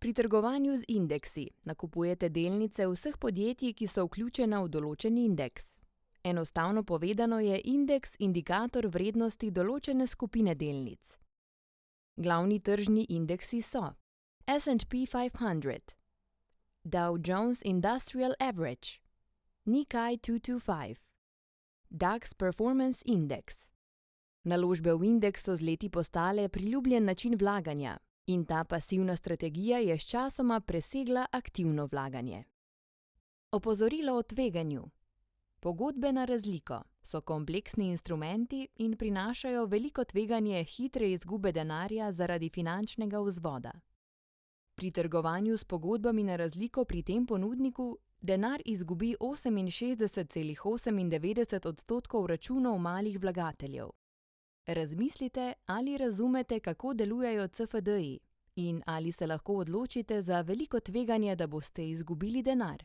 Pri trgovanju z indeksi nakupujete delnice vseh podjetij, ki so vključena v določen indeks. Enostavno povedano je indeks indikator vrednosti določene skupine delnic. Glavni tržni indeksi so S&P 500, Dow Jones Industrial Average, Nikkei 225, DAX Performance Index. Naložbe v indeks so z leti postale priljubljen način vlaganja in ta pasivna strategija je sčasoma presegla aktivno vlaganje. Opozorilo o tveganju. Pogodbe na razliko so kompleksni instrumenti in prinašajo veliko tveganje hitre izgube denarja zaradi finančnega vzvoda. Pri trgovanju s pogodbami na razliko pri tem ponudniku denar izgubi 68,98% računov malih vlagateljev. Razmislite, ali razumete, kako delujejo CFD-ji in ali se lahko odločite za veliko tveganje, da boste izgubili denar.